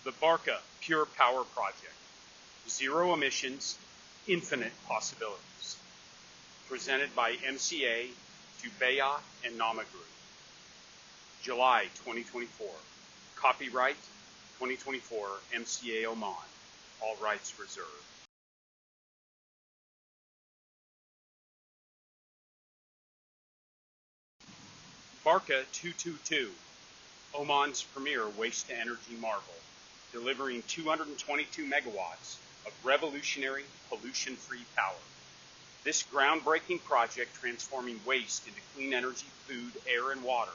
The Barka Pure Power Project. Zero emissions, infinite possibilities. Presented by MCA, Dubeya, and Nama Group. July 2024. Copyright 2024 MCA Oman. All rights reserved. Barka 222, Oman's premier waste-to-energy marvel, delivering 222 megawatts of revolutionary pollution-free power. This groundbreaking project transforming waste into clean energy, food, air, and water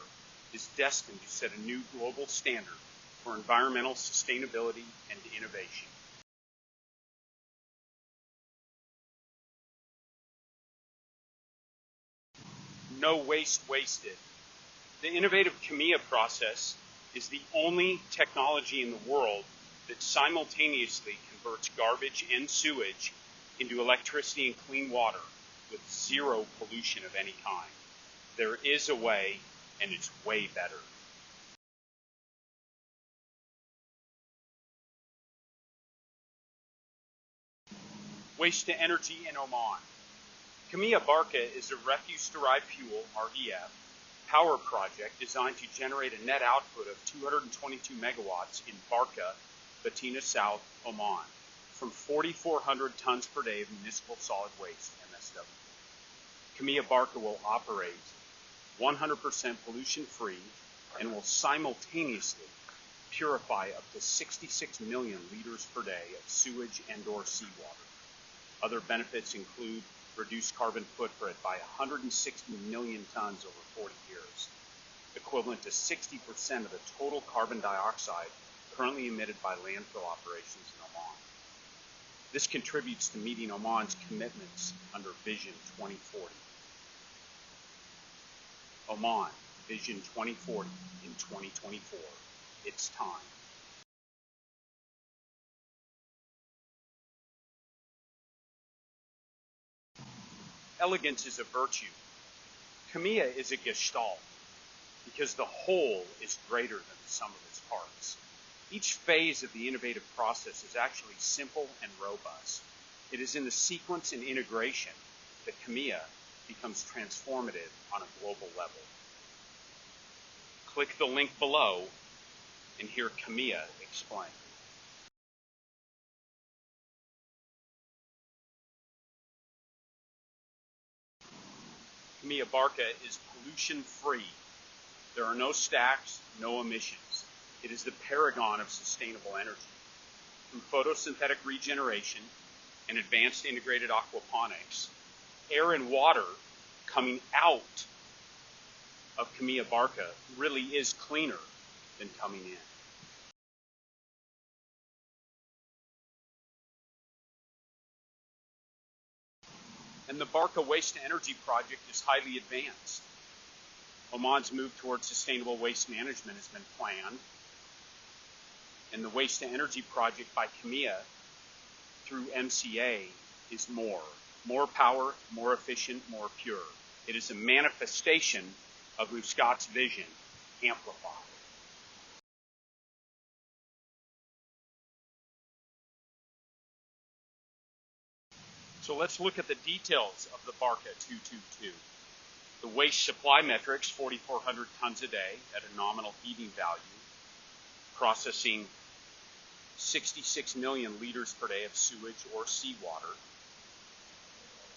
is destined to set a new global standard for environmental sustainability and innovation. No waste wasted. The innovative Kemiya process is the only technology in the world that simultaneously converts garbage and sewage into electricity and clean water with zero pollution of any kind. There is a way, and it's way better. Waste to energy in Oman. Kemiya Barka is a refuse-derived fuel, RDF, power project designed to generate a net output of 222 megawatts in Barka, Batina South, Oman, from 4,400 tons per day of municipal solid waste, MSW. Kemiya Barka will operate 100% pollution-free and will simultaneously purify up to 66 million liters per day of sewage and/or seawater. Other benefits include reduced carbon footprint by 160 million tons over 40 years, equivalent to 60% of the total carbon dioxide currently emitted by landfill operations in Oman. This contributes to meeting Oman's commitments under Vision 2040. Oman, Vision 2040 in 2024. It's time. Elegance is a virtue. Kemiya is a gestalt because the whole is greater than the sum of its parts. Each phase of the innovative process is actually simple and robust. It is in the sequence and integration that Kemiya becomes transformative on a global level. Click the link below and hear Kemiya explain. Kemiya Barka is pollution-free. There are no stacks, no emissions. It is the paragon of sustainable energy. Through photosynthetic regeneration and advanced integrated aquaponics, air and water coming out of Kemiya Barka really is cleaner than coming in. And the Barka Waste-to-Energy project is highly advanced. Oman's move towards sustainable waste management has been planned, and the Waste-to-Energy project by Kemiya through MCA is more power, more efficient, more pure. It is a manifestation of Muscat's vision, amplified. So let's look at the details of the Barka 222. The waste supply metrics, 4,400 tons a day at a nominal heating value, processing 66 million liters per day of sewage or seawater.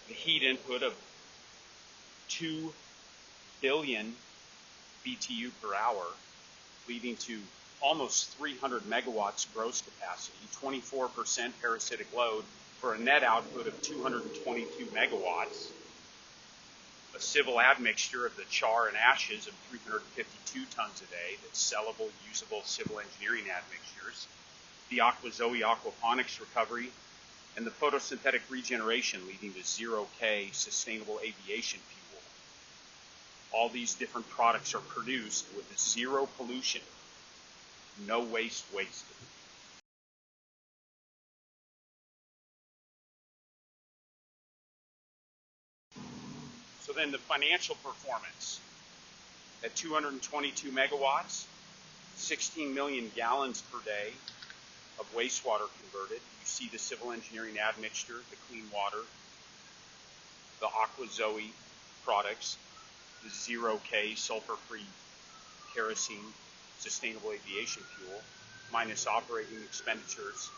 The heat input of 2 billion BTU per hour, leading to almost 300 megawatts gross capacity, 24% parasitic load, for a net output of 222 megawatts, a civil admixture of the char and ashes of 352 tons a day, that's sellable, usable civil engineering admixtures, the AquaZoe aquaponics recovery, and the photosynthetic regeneration leading to 0K sustainable aviation fuel. All these different products are produced with zero pollution, no waste wasted. So then the financial performance at 222 megawatts, 16 million gallons per day, of wastewater converted. You see the civil engineering admixture, the clean water, the AquaZoe products, the 0K sulfur-free kerosene, sustainable aviation fuel, minus operating expenditures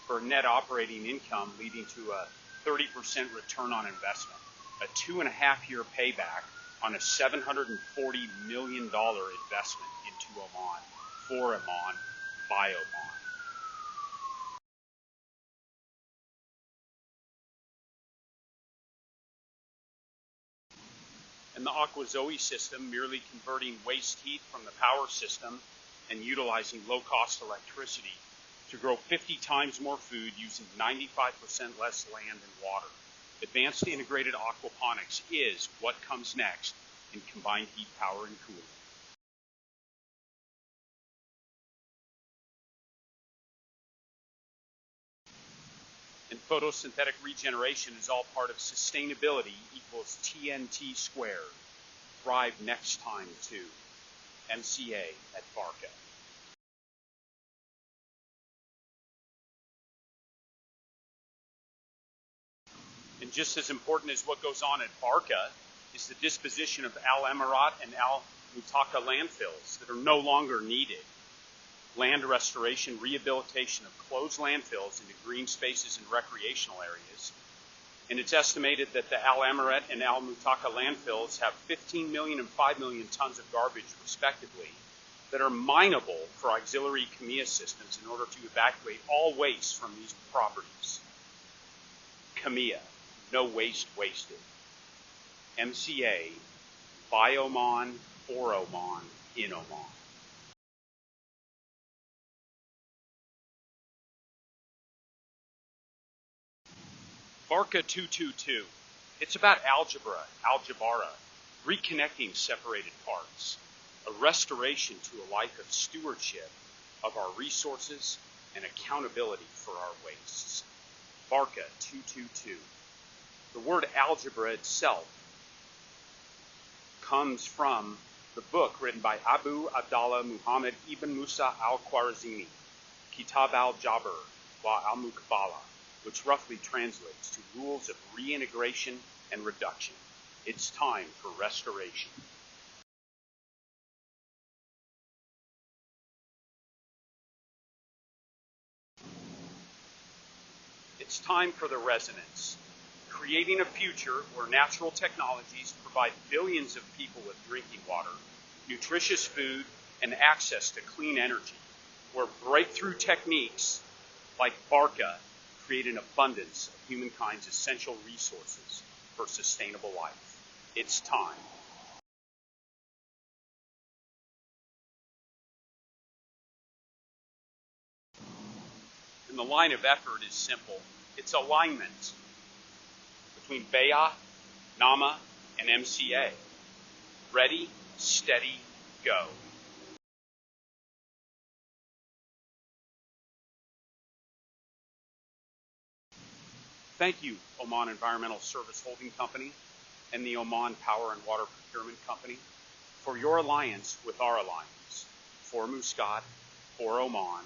for a net operating income leading to a 30% return on investment, a 2.5-year payback on a $740 million investment into Oman, for Oman, by Oman. And the AquaZoe system, merely converting waste heat from the power system and utilizing low-cost electricity to grow 50 times more food using 95% less land and water. Advanced integrated aquaponics is what comes next in combined heat, power, and cooling. And photosynthetic regeneration is all part of sustainability equals TNT squared. Thrive next time too. MCA at Barka. And just as important as what goes on at Barka is the disposition of Al Emirat and Al Mutaka landfills that are no longer needed. Land restoration, rehabilitation of closed landfills into green spaces and recreational areas. And it's estimated that the Al Emirat and Al Mutaka landfills have 15 million and 5 million tons of garbage, respectively, that are mineable for auxiliary Kemiya systems in order to evacuate all waste from these properties. Kemiya, no waste wasted. MCA, by Oman, for Oman, in Oman. Barka 222. It's about algebra, reconnecting separated parts, a restoration to a life of stewardship of our resources and accountability for our wastes. Barka 222. The word algebra itself comes from the book written by Abu Abdallah Muhammad ibn Musa al-Khwarizmi, Kitab al-Jabr wa al-Mukbala, which roughly translates to rules of reintegration and reduction. It's time for restoration. It's time for the resonance, creating a future where natural technologies provide billions of people with drinking water, nutritious food, and access to clean energy, where breakthrough techniques like Barka create an abundance of humankind's essential resources for sustainable life. It's time. And the line of effort is simple. It's alignment between Beya, Nama, and MCA. Ready, steady, go. Thank you, Oman Environmental Service Holding Company and the Oman Power and Water Procurement Company, for your alliance with our alliance, for Muscat, for Oman,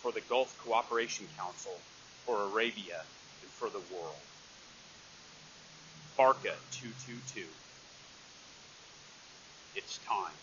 for the Gulf Cooperation Council, for Arabia, and for the world. Barka 222. It's time.